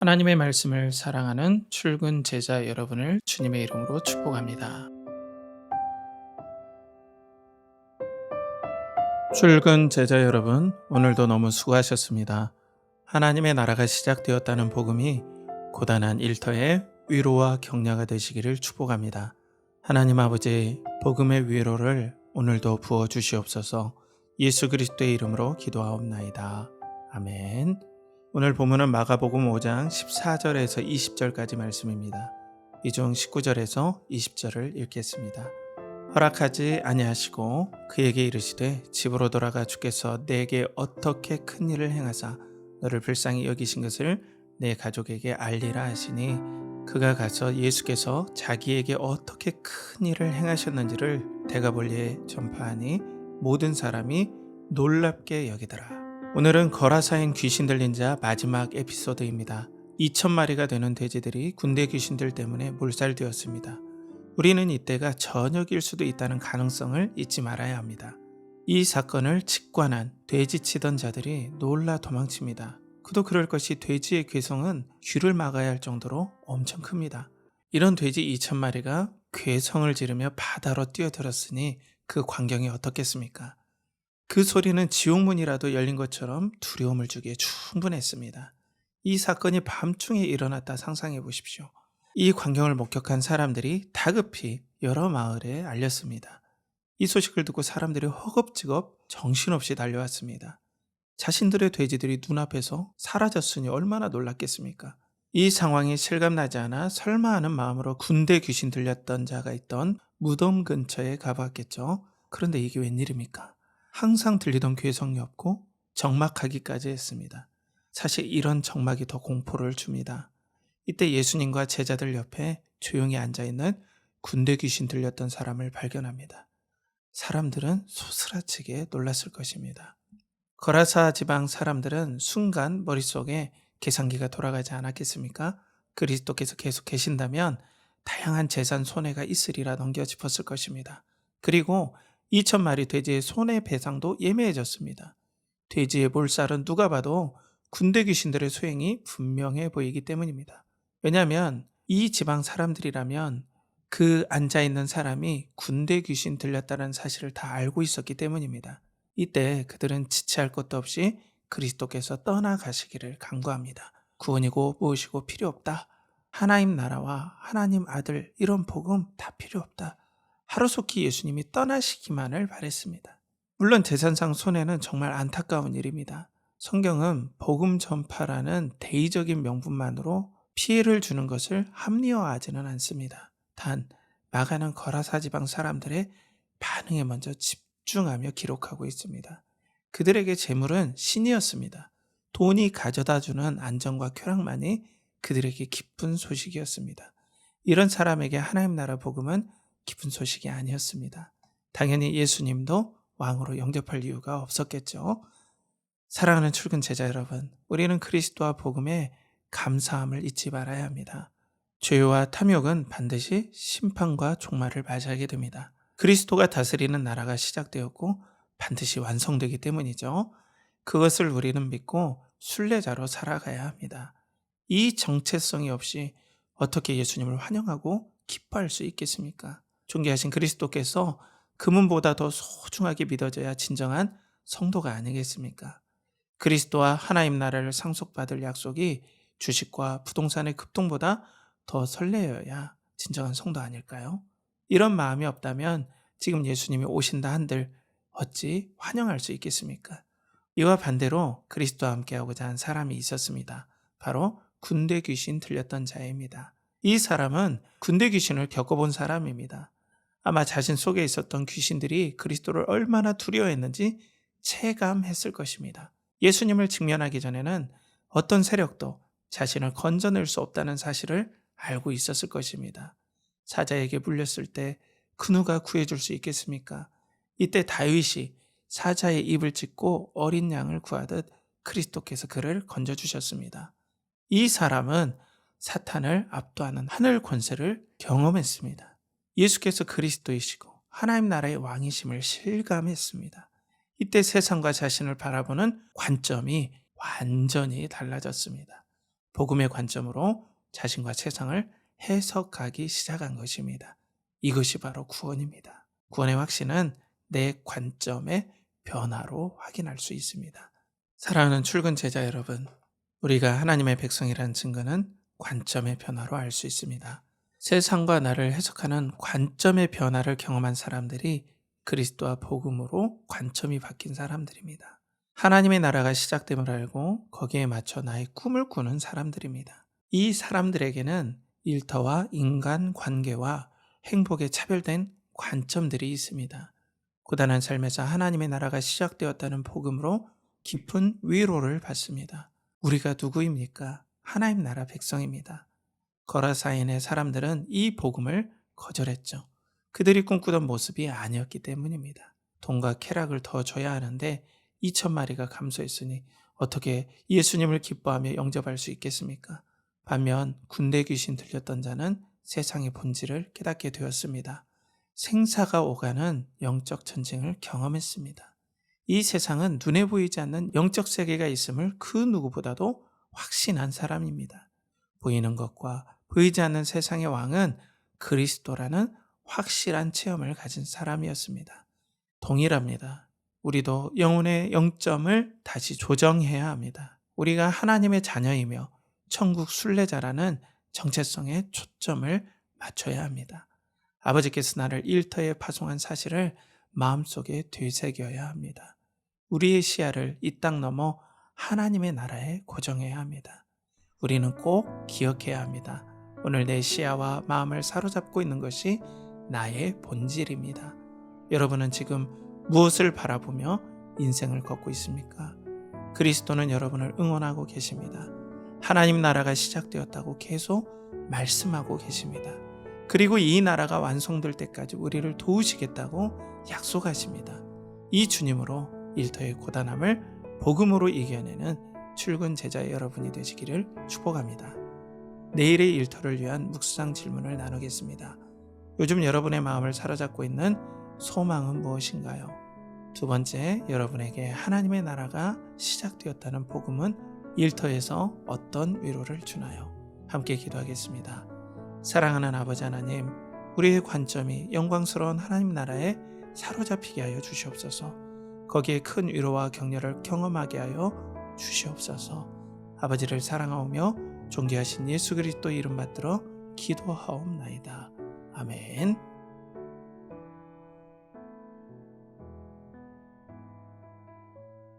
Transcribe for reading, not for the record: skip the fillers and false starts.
하나님의 말씀을 사랑하는 출근 제자 여러분을 주님의 이름으로 축복합니다. 출근 제자 여러분, 오늘도 너무 수고하셨습니다. 하나님의 나라가 시작되었다는 복음이 고단한 일터에 위로와 격려가 되시기를 축복합니다. 하나님 아버지, 복음의 위로를 오늘도 부어 주시옵소서. 예수 그리스도의 이름으로 기도하옵나이다. 아멘. 오늘 본문은 마가복음 5장 14절에서 20절까지 말씀입니다. 이 중 19절에서 20절을 읽겠습니다. 허락하지 아니하시고 그에게 이르시되 집으로 돌아가 주께서 내게 어떻게 큰 일을 행하사 너를 불쌍히 여기신 것을 내 가족에게 알리라 하시니, 그가 가서 예수께서 자기에게 어떻게 큰 일을 행하셨는지를 대가볼리에 전파하니 모든 사람이 놀랍게 여기더라. 오늘은 거라사인 귀신 들린 자 마지막 에피소드입니다. 2,000마리가 되는 돼지들이 군대 귀신들 때문에 몰살되었습니다. 우리는 이때가 저녁일 수도 있다는 가능성을 잊지 말아야 합니다. 이 사건을 직관한 돼지 치던 자들이 놀라 도망칩니다. 그도 그럴 것이 돼지의 괴성은 귀를 막아야 할 정도로 엄청 큽니다. 이런 돼지 2,000마리가 괴성을 지르며 바다로 뛰어들었으니 그 광경이 어떻겠습니까? 그 소리는 지옥문이라도 열린 것처럼 두려움을 주기에 충분했습니다. 이 사건이 밤중에 일어났다 상상해 보십시오. 이 광경을 목격한 사람들이 다급히 여러 마을에 알렸습니다. 이 소식을 듣고 사람들이 허겁지겁 정신없이 달려왔습니다. 자신들의 돼지들이 눈앞에서 사라졌으니 얼마나 놀랐겠습니까? 이 상황이 실감나지 않아 설마 하는 마음으로 군대 귀신 들렸던 자가 있던 무덤 근처에 가봤겠죠. 그런데 이게 웬일입니까? 항상 들리던 괴성이 없고 적막하기까지 했습니다. 사실 이런 적막이 더 공포를 줍니다. 이때 예수님과 제자들 옆에 조용히 앉아있는 군대 귀신 들렸던 사람을 발견합니다. 사람들은 소스라치게 놀랐을 것입니다. 거라사 지방 사람들은 순간 머릿속에 계산기가 돌아가지 않았겠습니까? 그리스도께서 계속 계신다면 다양한 재산 손해가 있으리라 넘겨짚었을 것입니다. 그리고 2,000마리 돼지의 손해배상도 예매해졌습니다. 돼지의 몰살은 누가 봐도 군대 귀신들의 소행이 분명해 보이기 때문입니다. 왜냐하면 이 지방 사람들이라면 그 앉아있는 사람이 군대 귀신 들렸다는 사실을 다 알고 있었기 때문입니다. 이때 그들은 지체할 것도 없이 그리스도께서 떠나가시기를 간구합니다. 구원이고 무엇이고 필요 없다. 하나님 나라와 하나님 아들 이런 복음 다 필요 없다. 하루속히 예수님이 떠나시기만을 바랬습니다. 물론 재산상 손해는 정말 안타까운 일입니다. 성경은 복음 전파라는 대의적인 명분만으로 피해를 주는 것을 합리화하지는 않습니다. 단 마가는 거라사 지방 사람들의 반응에 먼저 집중하며 기록하고 있습니다. 그들에게 재물은 신이었습니다. 돈이 가져다주는 안정과 쾌락만이 그들에게 기쁜 소식이었습니다. 이런 사람에게 하나님 나라 복음은 기쁜 소식이 아니었습니다. 당연히 예수님도 왕으로 영접할 이유가 없었겠죠. 사랑하는 출근 제자 여러분, 우리는 그리스도와 복음에 감사함을 잊지 말아야 합니다. 죄와 탐욕은 반드시 심판과 종말을 맞이하게 됩니다. 그리스도가 다스리는 나라가 시작되었고 반드시 완성되기 때문이죠. 그것을 우리는 믿고 순례자로 살아가야 합니다. 이 정체성이 없이 어떻게 예수님을 환영하고 기뻐할 수 있겠습니까? 존귀하신 그리스도께서 금은보다 더 소중하게 믿어져야 진정한 성도가 아니겠습니까? 그리스도와 하나님 나라를 상속받을 약속이 주식과 부동산의 급등보다 더 설레어야 진정한 성도 아닐까요? 이런 마음이 없다면 지금 예수님이 오신다 한들 어찌 환영할 수 있겠습니까? 이와 반대로 그리스도와 함께하고자 한 사람이 있었습니다. 바로 군대 귀신 들렸던 자입니다. 이 사람은 군대 귀신을 겪어본 사람입니다. 아마 자신 속에 있었던 귀신들이 그리스도를 얼마나 두려워했는지 체감했을 것입니다. 예수님을 직면하기 전에는 어떤 세력도 자신을 건져낼 수 없다는 사실을 알고 있었을 것입니다. 사자에게 물렸을 때 그 누가 구해줄 수 있겠습니까? 이때 다윗이 사자의 입을 찢고 어린 양을 구하듯 그리스도께서 그를 건져주셨습니다. 이 사람은 사탄을 압도하는 하늘 권세를 경험했습니다. 예수께서 그리스도이시고 하나님 나라의 왕이심을 실감했습니다. 이때 세상과 자신을 바라보는 관점이 완전히 달라졌습니다. 복음의 관점으로 자신과 세상을 해석하기 시작한 것입니다. 이것이 바로 구원입니다. 구원의 확신은 내 관점의 변화로 확인할 수 있습니다. 사랑하는 출근 제자 여러분, 우리가 하나님의 백성이라는 증거는 관점의 변화로 알 수 있습니다. 세상과 나를 해석하는 관점의 변화를 경험한 사람들이 그리스도와 복음으로 관점이 바뀐 사람들입니다. 하나님의 나라가 시작됨을 알고 거기에 맞춰 나의 꿈을 꾸는 사람들입니다. 이 사람들에게는 일터와 인간 관계와 행복에 차별된 관점들이 있습니다. 고단한 삶에서 하나님의 나라가 시작되었다는 복음으로 깊은 위로를 받습니다. 우리가 누구입니까? 하나님 나라 백성입니다. 거라사인의 사람들은 이 복음을 거절했죠. 그들이 꿈꾸던 모습이 아니었기 때문입니다. 돈과 쾌락을 더 줘야 하는데 2,000마리가 감소했으니 어떻게 예수님을 기뻐하며 영접할 수 있겠습니까? 반면 군대 귀신 들렸던 자는 세상의 본질을 깨닫게 되었습니다. 생사가 오가는 영적 전쟁을 경험했습니다. 이 세상은 눈에 보이지 않는 영적 세계가 있음을 그 누구보다도 확신한 사람입니다. 보이는 것과 보이지 않는 세상의 왕은 그리스도라는 확실한 체험을 가진 사람이었습니다. 동일합니다. 우리도 영혼의 영점을 다시 조정해야 합니다. 우리가 하나님의 자녀이며 천국 순례자라는 정체성에 초점을 맞춰야 합니다. 아버지께서 나를 일터에 파송한 사실을 마음속에 되새겨야 합니다. 우리의 시야를 이 땅 넘어 하나님의 나라에 고정해야 합니다. 우리는 꼭 기억해야 합니다. 오늘 내 시야와 마음을 사로잡고 있는 것이 나의 본질입니다. 여러분은 지금 무엇을 바라보며 인생을 걷고 있습니까? 그리스도는 여러분을 응원하고 계십니다. 하나님 나라가 시작되었다고 계속 말씀하고 계십니다. 그리고 이 나라가 완성될 때까지 우리를 도우시겠다고 약속하십니다. 이 주님으로 일터의 고단함을 복음으로 이겨내는 출근 제자 여러분이 되시기를 축복합니다. 내일의 일터를 위한 묵상 질문을 나누겠습니다. 요즘 여러분의 마음을 사로잡고 있는 소망은 무엇인가요? 두 번째, 여러분에게 하나님의 나라가 시작되었다는 복음은 일터에서 어떤 위로를 주나요? 함께 기도하겠습니다. 사랑하는 아버지 하나님, 우리의 관점이 영광스러운 하나님 나라에 사로잡히게 하여 주시옵소서. 거기에 큰 위로와 격려를 경험하게 하여 주시옵소서. 아버지를 사랑하오며 존귀하신 예수 그리스도의 이름 받들어 기도하옵나이다. 아멘.